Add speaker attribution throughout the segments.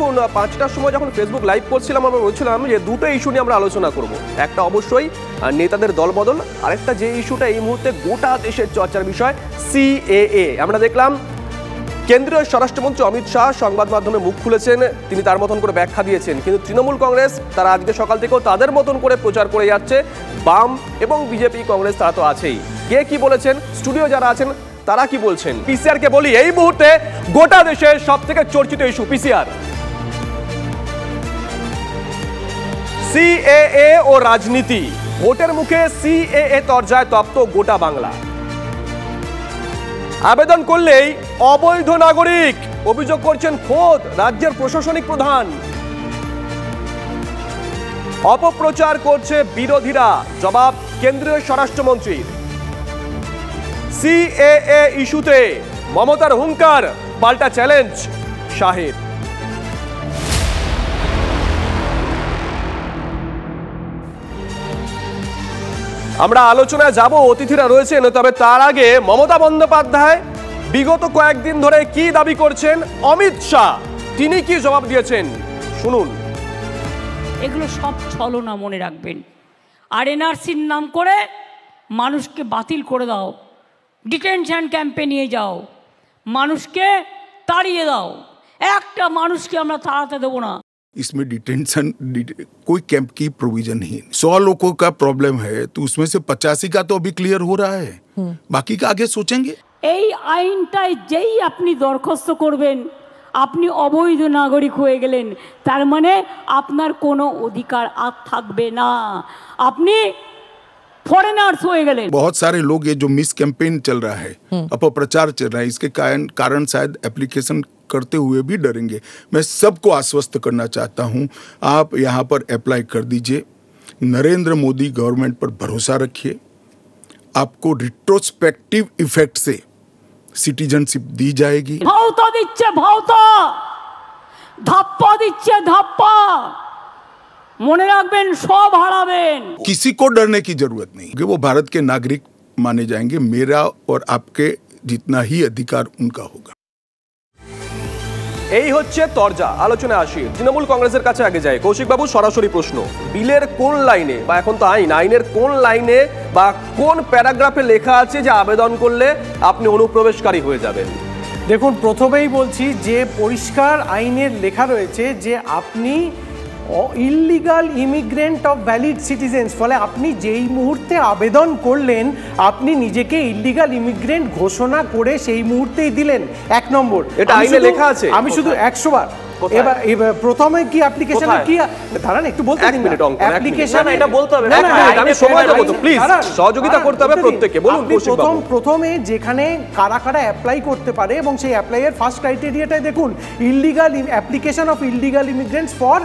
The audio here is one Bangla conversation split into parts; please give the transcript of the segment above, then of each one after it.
Speaker 1: দেখুন 5টার সময় যখন ফেসবুক লাইভ করছিলাম আমরা বলছিলাম যে দুটো ইস্যু নিয়ে আমরা আলোচনা করব। একটা অবশ্যই নেতাদের দলবদল, আরেকটা যে ইস্যুটা এই মুহূর্তে গোটা দেশের চর্চার বিষয় সিএএ। আমরা দেখলাম কেন্দ্রীয় স্বরাষ্ট্রমন্ত্রী অমিত শাহ সংবাদ মাধ্যমে মুখ খুলেছেন, তিনি তার মতন করে ব্যাখ্যা দিয়েছেন, কিন্তু তৃণমূল কংগ্রেস তারা আজকে সকাল থেকেও তাদের মতন করে প্রচার করে যাচ্ছে। বাম এবং বিজেপি কংগ্রেস তারা তো আছেই। কে কি বলেছেন, স্টুডিও যারা আছেন তারা কি বলছেন। পিসিআর কে বলি, এই মুহূর্তে গোটা দেশের সবথেকে চর্চিত ইস্যু পিসিআর, সিএএ ও রাজনীতি। ভোটের মুখে সিএএ তরজায় তপ্ত গোটা বাংলা। আবেদন করলেই অবৈধ নাগরিক, অভিযোগ করছেন খোদ রাজ্যের প্রশাসনিক প্রধান। অপপ্রচার করছে বিরোধীরা, জবাব কেন্দ্রীয় স্বরাষ্ট্রমন্ত্রীর। সিএএ ইস্যুতে মমতার হুঙ্কার, পাল্টা চ্যালেঞ্জ শাহের। আমরা আলোচনায় যাব, অতিথিরা রয়েছেন, তবে তার আগে মমতা বন্দ্যোপাধ্যায় বিগত কয়েকদিন ধরে কি দাবি করছেন, অমিত শাহ তিনি কি জবাব দিয়েছেন শুনুন।
Speaker 2: এগুলো সব ছলনা, মনে রাখবেন। আর এনআরসির নাম করে মানুষকে বাতিল করে দাও, ডিটেনশন ক্যাম্পে নিয়ে যাও, মানুষকে তাড়িয়ে দাও। একটা মানুষকে আমরা তাড়াতে দেবো না।
Speaker 3: इसमें डिटेंशन कोई कैंप की प्रोविजन नहीं। 100 लोगों का प्रॉब्लम है तो उसमें से 85 का तो अभी क्लियर हो रहा है, बाकी का आगे सोचेंगे।
Speaker 2: এই আইনটাই যেই আপনি দরখাস্ত করবেন আপনি অবৈধ নাগরিক হয়ে গেলেন, তার মানে আপনার কোনো অধিকার আর থাকবে না, আপনি फॉरेनर्स हो गए।
Speaker 3: बहुत सारे लोग ये जो मिस कैंपेन चल रहा है, अपप्रचार चल रहा है, इसके कारण शायद एप्लीकेशन करते हुए भी डरेंगे। मैं सबको आश्वस्त करना चाहता हूं, आप यहां पर अप्लाई कर दीजिए। नरेंद्र मोदी गवर्नमेंट पर भरोसा रखिए, आपको रिट्रोस्पेक्टिव इफेक्ट से सिटीजनशिप दी जाएगी।
Speaker 2: भावता दिच्छे भावता, धप्पा दिच्छे धप्पा, মনে রাখবেন সব হারাবেন।
Speaker 3: किसी को डरने की जरूरत नहीं, कि वो भारत के नागरिक माने जाएंगे। मेरा और आपके जितना ही अधिकार उनका होगा।
Speaker 1: এই হচ্ছে তরজা। আলোচনায় আসি, তৃণমূল কংগ্রেসের কাছে আগে যায়। কৌশিক বাবু, সরাসরি প্রশ্ন, বিলের কোন লাইনে বা এখন তো আইনের কোন লাইনে বা কোন প্যারাগ্রাফে লেখা আছে যে আবেদন করলে আপনি অনুপ্রবেশকারী হয়ে যাবেন?
Speaker 4: দেখুন, প্রথমেই বলছি যে পরিষ্কার আইনের লেখা রয়েছে যে আপনি illegal immigrant of valid citizens, ফলে আপনি যেই মুহূর্তে আবেদন করলেন আপনি নিজেকে ইললিগাল ইমিগ্রেন্ট ঘোষণা করে সেই মুহূর্তেই দিলেন। 1 নম্বর,
Speaker 1: এটা আইনে লেখা আছে।
Speaker 4: আমি শুধু 100 বার এবার প্রথমে কি অ্যাপ্লিকেশনে কি দাঁড়ান একটু বলতে দিন। অ্যাপ্লিকেশন এটা বলতে হবে,
Speaker 1: আমি সময় দেব তো, প্লিজ সহযোগিতা করতে হবে প্রত্যেককে। বলুন কৌশিক বাবু।
Speaker 4: প্রথমে যেখানে কারা কারা অ্যাপ্লাই করতে পারে এবং সেই অ্যাপ্লাইয়ের ফার্স্ট ক্রাইটেরিয়াটাই দেখুন, illegal application of illegal immigrants for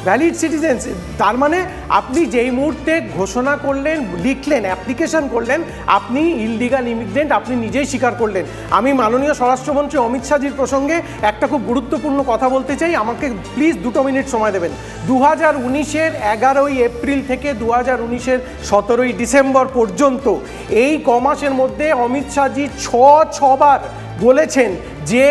Speaker 4: valid citizens. তার মানে আপনি যেই মুহূর্তে ঘোষণা করলেন, লিখলেন, অ্যাপ্লিকেশন করলেন, আপনি ইললিগাল ইমিগ্রেন্ট আপনি নিজেই স্বীকার করলেন। আমি মাননীয় স্বরাষ্ট্রমন্ত্রী অমিত শাহজির প্রসঙ্গে একটা খুব গুরুত্বপূর্ণ কথা বলতে চাই, আমাকে প্লিজ 2 মিনিট সময় দেবেন। 2019-এর 11ই এপ্রিল থেকে 2019-এর 17ই ডিসেম্বর পর্যন্ত এই কমাসের মধ্যে অমিত শাহজি 6 বার বলেছেন যে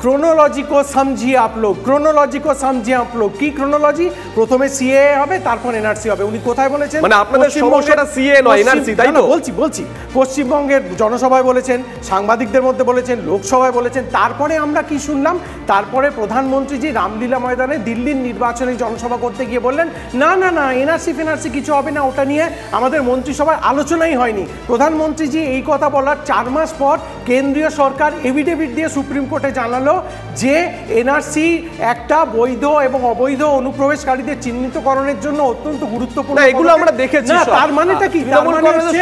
Speaker 4: क्रोनोलॉजी को समझिए आप लोग, क्रोनोलॉजी को समझिए आप लोग। की क्रोनोलॉजी? প্রথমে সিএএ হবে, তারপর এনআরসি হবে। উনি কোথায় বলেছেন?
Speaker 1: মানে আপনাদের সমস্যাটা সিএএ নয়, এনআরসি, তাই তো?
Speaker 4: বলছি পশ্চিমবঙ্গের জনসভায় বলেছেন, সাংবাদিকদের মধ্যে বলেছেন, লোকসভায় বলেছেন। তারপরে আমরা কি শুনলাম? তারপরে প্রধানমন্ত্রীজি রামলীলা ময়দানে দিল্লির নির্বাচনী জনসভা করতে গিয়ে বললেন না না না, এনআরসি ফেনআরসি কিছু হবে না, ওটা নিয়ে আমাদের মন্ত্রিসভায় আলোচনাই হয়নি। প্রধানমন্ত্রীজি এই কথা বলার 4 মাস পর কেন্দ্রীয় সরকার এফিডেভিট দিয়ে সুপ্রিম কোর্টে জানালো যে এনআরসি একটা বৈধ এবং অবৈধ অনুপ্রবেশকারীদের চিহ্নিতকরণের জন্য অত্যন্ত গুরুত্বপূর্ণ।
Speaker 1: এগুলো আমরা দেখেছি।
Speaker 4: তার মানেটা কি?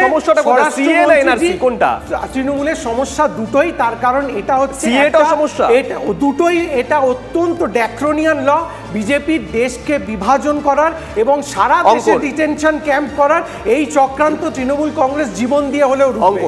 Speaker 1: সমস্যাটা কোনটা, সিএ না এনআরসি, কোনটা?
Speaker 4: তৃণমূলের সমস্যা দুটোই। তার কারণ এটা হচ্ছে
Speaker 1: সিএটাও সমস্যা,
Speaker 4: এটা দুটোই। এটা অত্যন্ত ড্যাক্রোনিয়ান ল, বিজেপির দেশকে বিভাজন করার এবং সারা দেশে ডিটেনশন ক্যাম্প করার এই চক্রান্ত তৃণমূল কংগ্রেস জীবন দিয়ে হলেও রুখবে।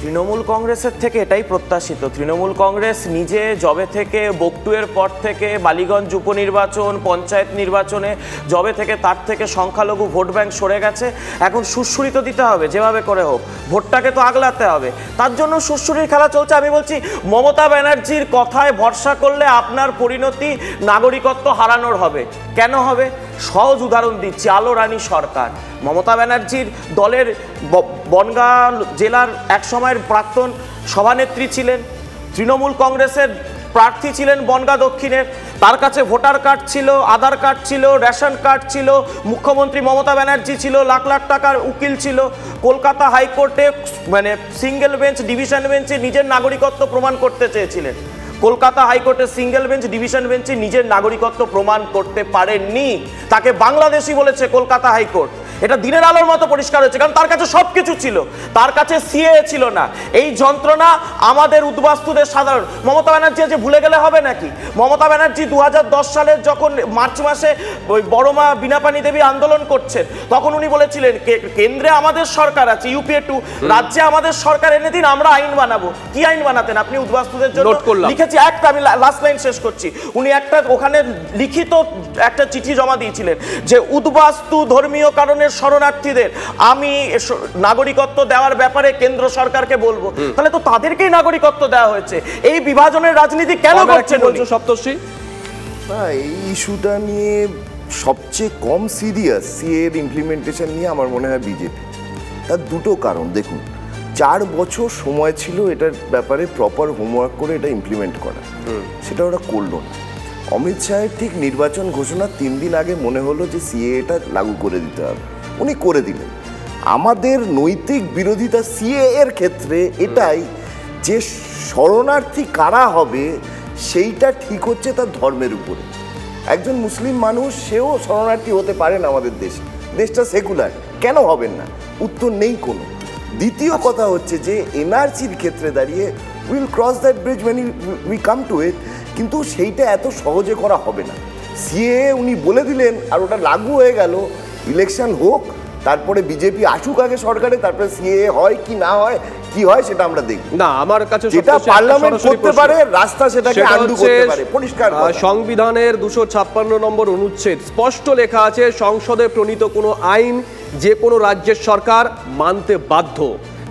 Speaker 5: তৃণমূল কংগ্রেসের থেকে এটাই প্রত্যাশিত। তৃণমূল কংগ্রেস নিজে জবে থেকে বকটুয়ের পর থেকে বালিগঞ্জ উপনির্বাচন, পঞ্চায়েত নির্বাচনে জবে থেকে তার থেকে সংখ্যালঘু ভোট ব্যাংক সরে গেছে। এখন সুড়সুড়ি তো দিতে হবে, যেভাবে করে হোক ভোটটাকে তো আগলাতে হবে, তার জন্য সুড়সুড়ির খেলা চলছে। আমি বলছি মমতা ব্যানার্জির কথায় ভরসা করলে আপনার পরিণতি নাগরিকত্ব হারানোর হবে। কেন হবে? সহজ উদাহরণ দিচ্ছি, আলো রানী সরকার মমতা ব্যানার্জির দলের বনগাঁ জেলার এক সময়ের প্রাক্তন সভানেত্রী ছিলেন, তৃণমূল কংগ্রেসের প্রার্থী ছিলেন বনগাঁ দক্ষিণের, তার কাছে ভোটার কার্ড ছিল, আধার কার্ড ছিল, রেশন কার্ড ছিল, মুখ্যমন্ত্রী মমতা ব্যানার্জি ছিল, লাখ লাখ টাকার উকিল ছিল, কলকাতা হাইকোর্টে মানে সিঙ্গেল বেঞ্চ ডিভিশন বেঞ্চে নিজের নাগরিকত্ব প্রমাণ করতে চেয়েছিলেন। কলকাতা হাইকোর্টের সিঙ্গেল বেঞ্চ ডিভিশন বেঞ্চে নিজের নাগরিকত্ব প্রমাণ করতে পারেননি, তাকে বাংলাদেশি বলেছে কলকাতা হাইকোর্ট। এটা দিনের আলোর মতো পরিষ্কার হয়েছে, কারণ তার কাছে সবকিছু ছিল, তার কাছে সিএএ ছিল না। এই যন্ত্রণা আমাদের উদ্বাস্তুদের সাধারণ। মমতা ব্যানার্জি যে ভুলে গেলে হবে নাকি? মমতা ব্যানার্জি 2010 সালের যখন মার্চ মাসে ওই বড় মা বিনাপানি দেবী আন্দোলন করছেন, তখন উনি বলেছিলেন কেন্দ্রে আমাদের সরকার আছে, ইউপিএ 2, রাজ্যে আমাদের সরকার এনে দিন, আমরা আইন বানাবো। কি আইন বানাতেন আপনি উদ্বাস্তুদের জন্য? লিখেছি একটা, আমি লাস্ট লাইন শেষ করছি। উনি একটা ওখানে লিখিত একটা চিঠি জমা দিয়েছিলেন যে উদ্বাস্তু ধর্মীয় কারণে শরণার্থীদের আমি নাগরিকত্ব দেওয়ার ব্যাপারে কেন্দ্র সরকারকে বলবো। তাহলে তো তাদেরকেই নাগরিকত্ব দেওয়া হয়েছে। এই বিভাজনের রাজনীতি কেন করছেন সপ্তর্ষি?
Speaker 6: না, এই ইস্যুটা নিয়ে সবচেয়ে কম সিরিয়াস সিএর ইমপ্লিমেন্টেশন নিয়ে আমার মনে হয় বিজেপি। তার দুটো কারণ। দেখুন, 4 বছর সময় ছিল এটার ব্যাপারে প্রপার হোমওয়ার্ক করে এটা ইমপ্লিমেন্ট করা, সেটা ওরা করলো না। অমিত শাহের ঠিক নির্বাচন ঘোষণার 3 দিন আগে মনে হলো যে সিএটা লাগু করে দিতে হবে, উনি করে দিলেন। আমাদের নৈতিক বিরোধিতা সিএ এর ক্ষেত্রে এটাই যে শরণার্থী কারা হবে সেইটা ঠিক হচ্ছে তার ধর্মের উপরে। একজন মুসলিম মানুষ সেও শরণার্থী হতে পারেন আমাদের দেশে, দেশটা সেকুলার, কেন হবেন না? উত্তর নেই কোনো। দ্বিতীয় কথা হচ্ছে যে এনআরসির ক্ষেত্রে দাঁড়িয়ে will cross that bridge when we come to it, কিন্তু সেইটা এত সহজে করা হবে না। সিএ উনি বলে দিলেন আর ওটা লাগু হয়ে গেল, ইলেকশন হোক, তারপরে বিজেপি আসুক আগে সরকারে, তারপরে সিএ হয় কি না হয়, কি হয় সেটা আমরা দেখব।
Speaker 1: না, আমার কাছে
Speaker 6: যেটা পার্লামেন্ট করতে পারে, রাস্তা সেটাকে আনডু করতে পারে, পরিষ্কার কথা।
Speaker 1: সংবিধানের 256 নম্বর অনুচ্ছেদ স্পষ্ট লেখা আছে, সংসদে প্রণীত কোনো আইন যে কোনো রাজ্যের সরকার মানতে বাধ্য।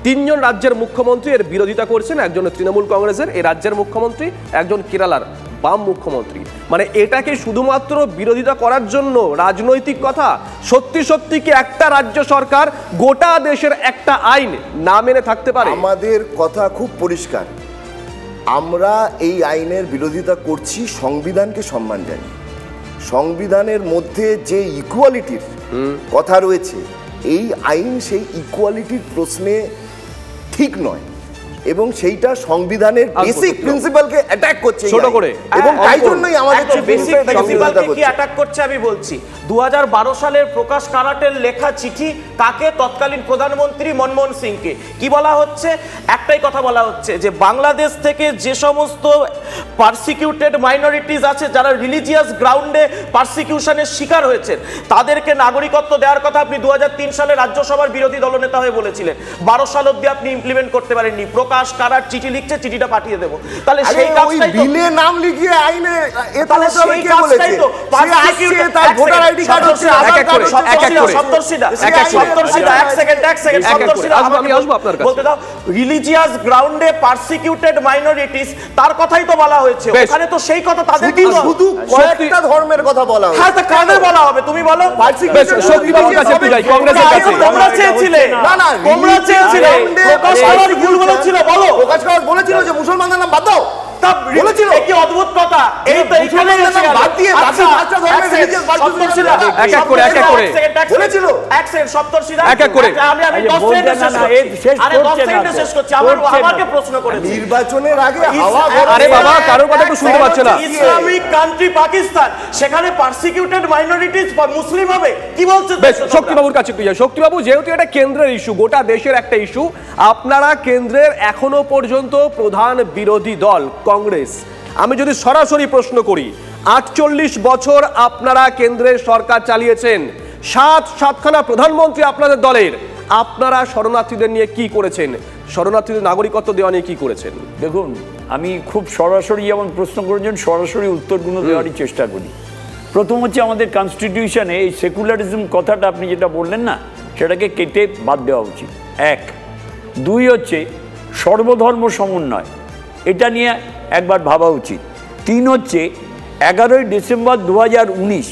Speaker 1: 3 জন রাজ্যের মুখ্যমন্ত্রী এর বিরোধিতা করছেন, একজন তৃণমূল কংগ্রেসের এই রাজ্যের মুখ্যমন্ত্রী, একজন কেরালার বাম মুখ্যমন্ত্রী। মানে এটাকে শুধুমাত্র বিরোধিতা করার জন্য রাজনৈতিক কথা? সত্যি সত্যি কি একটা রাজ্য সরকার গোটা দেশের একটা আইন না মেনে থাকতে পারে?
Speaker 6: আমাদের কথা খুব পরিষ্কার, আমরা এই আইনের বিরোধিতা করছি সংবিধানকে সম্মান জানি। সংবিধানের মধ্যে যে ইকুয়ালিটির কথা রয়েছে, এই আইন সেই ইকুয়ালিটির প্রশ্নে ঠিক নয় এবং সেইটা সংবিধানের বেসিক প্রিন্সিপালকে অ্যাটাক করছে
Speaker 1: ছোট করে,
Speaker 6: এবং তাই জন্যই আমাদের
Speaker 5: বেসিক প্রিন্সিপালকে কি অ্যাটাক করছে আমি বলছি। 2012 সালের প্রকাশ কারাটের লেখা চিঠি কাকে? তৎকালীন প্রধানমন্ত্রী মনমোহন সিংকে। কি বলা হচ্ছে? একটাই কথা বলা হচ্ছে যে বাংলাদেশ থেকে যে সমস্ত পারসিকিউটেড মাইনরিটিস আছে, যারা রিলিজিয়াস গ্রাউন্ডে পারসিকিউশনের শিকার হয়েছেন, তাদেরকে নাগরিকত্ব দেওয়ার কথা আপনি 2003 সালে রাজ্যসভার বিরোধী দলনেতা হয়ে বলেছিলেন। 12 সাল অবধি আপনি ইমপ্লিমেন্ট করতে পারেননি। প্রকাশ কারাট চিঠি লিখছে, চিঠিটা পাঠিয়ে দেবো। তাহলে সেই কাজটাই তো
Speaker 6: বিলে নাম লিখিয়ে আইনে
Speaker 5: তাহলে সেই কাজটাই তো পারসিকিউটেড তার ভোটার আইডি কার্ড হচ্ছে আধার কার্ড। সপ্তর্ষিদা এক সেকেন্ড সপ্তর্ষিদা
Speaker 1: আমি আসবো আপনার কাছে।
Speaker 5: বলতে দাও, রিলিজিয়াস গ্রাউন্ডে পারসিকিউটেড মাইনরিটিস, তার কথাই তো বলা হয়েছে ওখানে। তো সেই কথা তাদের
Speaker 6: শুধু কয়েকটা ধর্মের কথা বলা হবে।
Speaker 5: হ্যাঁ, তা কাদের বলা হবে তুমি বলো?
Speaker 1: শক্তিবাবুর কাছে একটু যাই, কংগ্রেসের কাছে।
Speaker 5: তোমরা চেয়েছিলে, তোমরা চেয়েছিলে প্রকাশ করার ভুল বলেছিল, বলো
Speaker 6: প্রকাশ করার বলেছিল যে মুসলমানদের নাম বাদ দাও,
Speaker 5: বলেছিল। কি অদ্ভুত কথা! এই তো এইখানে বাদ দিয়ে বাকি ধর্মের রিলিজিয়াস
Speaker 1: সপ্তর্ষিদা এক এক করে
Speaker 5: বলেছিল। এক সেকেন্ড সপ্তর্ষিদা
Speaker 1: এক এক করে
Speaker 5: আমি 10 সেকেন্ডে শেষ করছি। আমাকে প্রশ্ন করেছে
Speaker 6: নির্বাচনের আগে
Speaker 1: আরে বাবা, কারোর কথা তো শুনতে পাচ্ছে না।
Speaker 5: ইসলামিক কান্ট্রি পাকিস্তান, সেখানে পারসিকিউটেড মাইনরিটিস মুসলিম হবে? কি বলছে?
Speaker 1: শক্তিবাবুর কাছে একটু যাই। শক্তিবাবু, যেহেতু এটা কেন্দ্রের ইস্যু, গোটা দেশের একটা ইস্যু, আপনারা কেন্দ্রের এখনো পর্যন্ত প্রধান বিরোধী দল কংগ্রেস, আমি যদি সরাসরি প্রশ্ন করি, 48 বছর আপনারা কেন্দ্রের সরকার চালিয়েছেন, 7খানা প্রধানমন্ত্রী আপনাদের দলের, আপনারা শরণার্থীদের নিয়ে কি করেছেন, শরণার্থীদের নাগরিকত্ব দেওয়া নিয়ে কি করেছেন?
Speaker 7: দেখুন, আমি খুব সরাসরি যেমন প্রশ্ন করেছেন সরাসরি উত্তরগুলো দেওয়ারই চেষ্টা করি। প্রথম হচ্ছে আমাদের কনস্টিটিউশনে এই সেকুলারিজম কথাটা আপনি যেটা বললেন না, সেটাকে কেটে বাদ দেওয়া উচিত, এক। দুই হচ্ছে সর্বধর্ম সমন্বয়, এটা নিয়ে একবার ভাবা উচিত। তিন হচ্ছে 11ই ডিসেম্বর 2019,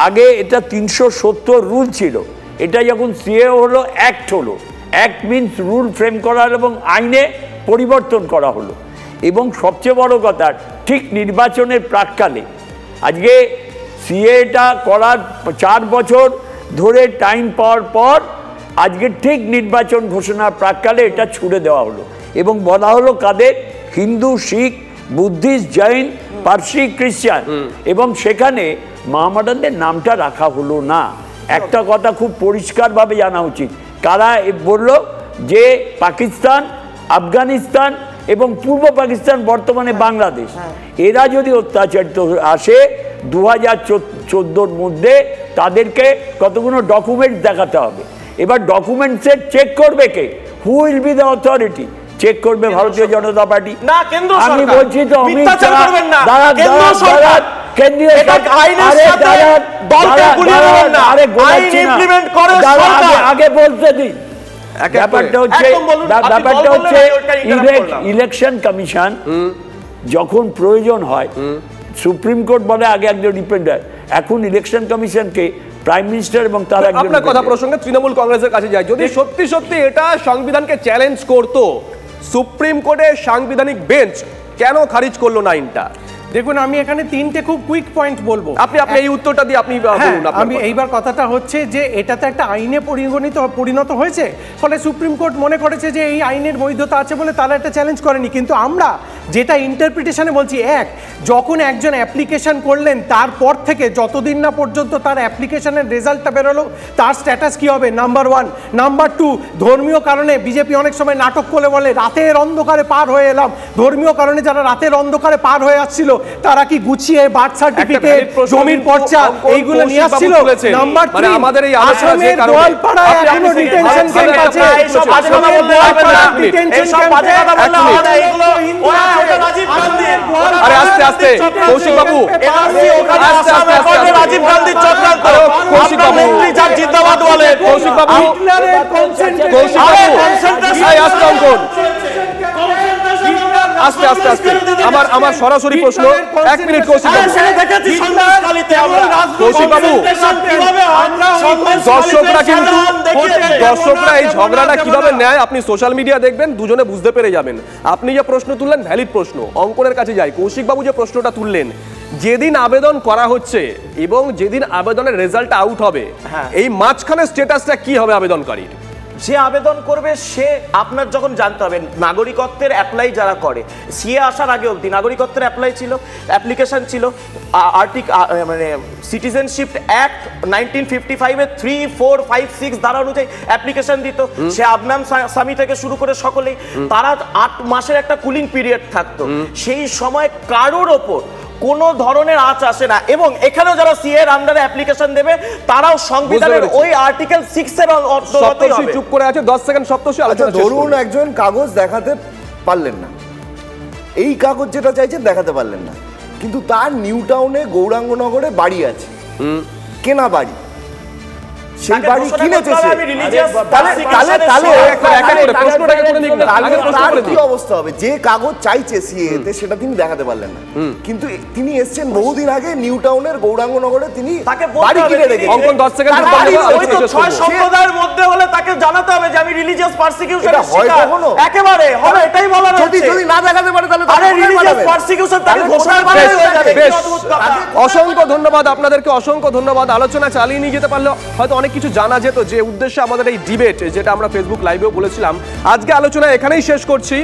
Speaker 7: আগে এটা 370 রুল ছিল, এটা যখন সিএ হলো অ্যাক্ট হলো, অ্যাক্ট মিনস রুল ফ্রেম করা হলো এবং আইনে পরিবর্তন করা হলো। এবং সবচেয়ে বড় কথা, ঠিক নির্বাচনের প্রাক্কালে আজকে সিএটা করার 4 বছর ধরে টাইম পাওয়ার পর আজকে ঠিক নির্বাচন ঘোষণার প্রাক্কালে এটা ছুড়ে দেওয়া হলো এবং বলা হলো কাদের, হিন্দু, শিখ, বুদ্ধিস্ট, জৈন, পার্সি, খ্রিস্টান, এবং সেখানে মোহামেডানদের নামটা রাখা হলো না। একটা কথা খুব পরিষ্কারভাবে জানা উচিত, কারা বলল যে পাকিস্তান, আফগানিস্তান এবং পূর্ব পাকিস্তান বর্তমানে বাংলাদেশ, এরা যদি অত্যাচারিত আসে 2014 মধ্যে তাদেরকে কতগুলো ডকুমেন্টস দেখাতে হবে। এবার ডকুমেন্টসের চেক করবে কে? Who will be the authority? Check করবে ভারতীয় জনতা পার্টি
Speaker 5: না, কেন্দ্র সরকার।
Speaker 7: আমি বলছি তো
Speaker 5: মিথ্যাচার করবেন না, কেন্দ্র সরকার।
Speaker 7: কেন্দ্রীয়
Speaker 5: আইনের সাথে দলকে গুলিয়ে দেবেন না, আইন ইমপ্লিমেন্ট করে সরকার।
Speaker 7: আগে বলতে দিন। ব্যাপারটা হচ্ছে ইলেকশন কমিশন যখন প্রয়োজন হয়, সুপ্রিম কোর্ট বলে আগে একজন ডিপেন্ডেন্ট, এখন ইলেকশন কমিশনকে প্রাইম মিনিস্টার এবং তার একজন।
Speaker 1: আপনার কথা প্রসঙ্গে তৃণমূল কংগ্রেসের কাছে যায়, যদি সত্যি সত্যি এটা সংবিধানকে চ্যালেঞ্জ করতো, সুপ্রিম কোর্টের সাংবিধানিক বেঞ্চ কেন খারিজ করলো না আইনটা?
Speaker 4: দেখুন, আমি এখানে 3টে খুব কুইক পয়েন্ট বলবো।
Speaker 1: আপনি এই উত্তরটা দিয়ে আপনি বলুন।
Speaker 4: আমি এইবার কথাটা হচ্ছে যে এটা তো একটা আইনে পরিণত হয়েছে, ফলে সুপ্রিম কোর্ট মনে করেছে যে এই আইনের বৈধতা আছে বলে তারা একটা চ্যালেঞ্জ করেনি। কিন্তু আমরা যেটা ইন্টারপ্রিটেশনে বলছি, যখন একজন অ্যাপ্লিকেশন করলেন তারপর থেকে যতদিন না পর্যন্ত তার অ্যাপ্লিকেশনের রেজাল্টটা বেরোলো, তার স্ট্যাটাস কী হবে, নাম্বার 1। নাম্বার 2, ধর্মীয় কারণে বিজেপি অনেক সময় নাটক করে বলে রাতের অন্ধকারে পার হয়ে এলাম। ধর্মীয় কারণে যারা রাতের অন্ধকারে পার হয়ে আসছিল তারা কি গুছিয়ে বার্থ সার্টিফিকেট, জমির পর্চা এইগুলো নিয়ে আসছিল? নাম্বার 3,
Speaker 1: আমাদের এই
Speaker 4: আসামের গোয়ালপাড়ায় এখনো ডিটেনশন ক্যাম্প আছে।
Speaker 5: এইসব বাজে কথা বললে হবে না, এইসব বাজে কথা বললে হবে না, এগুলো ওরা ওটা রাজীব গান্ধী।
Speaker 1: আরে আস্তে আস্তে কৌশিক বাবু,
Speaker 5: রাজীব গান্ধী চক্রান্ত।
Speaker 1: কৌশিক বাবু
Speaker 5: জিন্দাবাদ বলে
Speaker 1: কৌশিক বাবু, কৌশিক বাবু আস্তে অঙ্কন, আস্তে আস্তে আস্তে আমার সরাসরি প্রশ্ন, 1 মিনিট কৌশিক বাবু। কৌশিক বাবু, দর্শকরা এই ঝগড়াটা কিভাবে নেয় আপনি সোশ্যাল মিডিয়া দেখবেন, দুজনে বুঝতে পেরে যাবেন। আপনি যে প্রশ্ন তুললেন ভ্যালিড প্রশ্ন, অঙ্কনের কাছে যাই। কৌশিক বাবু যে প্রশ্নটা তুললেন, যেদিন আবেদন করা হচ্ছে এবং যেদিন আবেদনের রেজাল্ট আউট হবে, এই মাঝখানে স্ট্যাটাসটা কি হবে আবেদনকারীর?
Speaker 5: যে আবেদন করবে সে, আপনার যখন জানতে হবে নাগরিকত্বের অ্যাপ্লাই যারা করে, সিএ আসার আগে অবধি নাগরিকত্বের অ্যাপ্লাই ছিল, অ্যাপ্লিকেশন ছিল, মানে সিটিজেনশিপ অ্যাক্ট 1955-এর 3, 4, 5, 6 ধারা অনুযায়ী অ্যাপ্লিকেশন দিত। সে আবনাম স্বামী থেকে শুরু করে সকলেই, তারা 8 মাসের একটা কুলিং পিরিয়ড থাকতো। সেই সময় কারোর ওপর কোনো ধরনের আঁচ আসে না। এবং এখানেও যারা সিএ এর আন্ডারে অ্যাপ্লিকেশন দেবে তারাও সংবিধানের ওই আর্টিকেল 6 এর অন্তর্গতই হবে।
Speaker 1: চুপ করে আছে 10 সেকেন্ড সপ্তর্ষি আলোচনা।
Speaker 6: ধরুন একজন কাগজ দেখাতে পারলেন না, এই কাগজ যেটা চাইছেন দেখাতে পারলেন না, কিন্তু তার নিউ টাউনে গৌরাঙ্গনগরে বাড়ি আছে, কেনা বাড়ি, সেই বাড়ি কিনেছে সে, তাহলে কি অবস্থা হবে? যে কাগজ চাইছে সিএতে সেটা তিনি দেখাতে পারলেন না, কিন্তু তিনি এসছেন বহুদিন আগে নিউ টাউনের গৌরাঙ্গনগরে, তিনি বাড়ি কিনে রেখেছেন।
Speaker 1: অঙ্কন 10 সেকেন্ড,
Speaker 5: সম্প্রদায়ের মধ্যে হলে তাকে জানাতে হবে যে আমি রিলিজিয়াস পারসিকিউশন
Speaker 6: হয় কখনো
Speaker 5: একেবারে হবে, এটাই বলা রয়েছে।
Speaker 6: যদি না দেখাতে পারে তাহলে
Speaker 5: আরে রিলিজিয়াস পারসিকিউশন তাকে ঘোষণা করা হয়ে যাবে।
Speaker 1: অসংখ্য ধন্যবাদ আপনাদেরকে, অসংখ্য ধন্যবাদ। আলোচনা চালিয়ে নিয়ে যেতে পারলে হয়তো অনেক কিছু জানা যেত, যে উদ্দেশ্যে আমাদের এই ডিবেট, যেটা আমরা ফেসবুক লাইভেও বলেছিলাম। আজকে আলোচনা এখানেই শেষ করছি।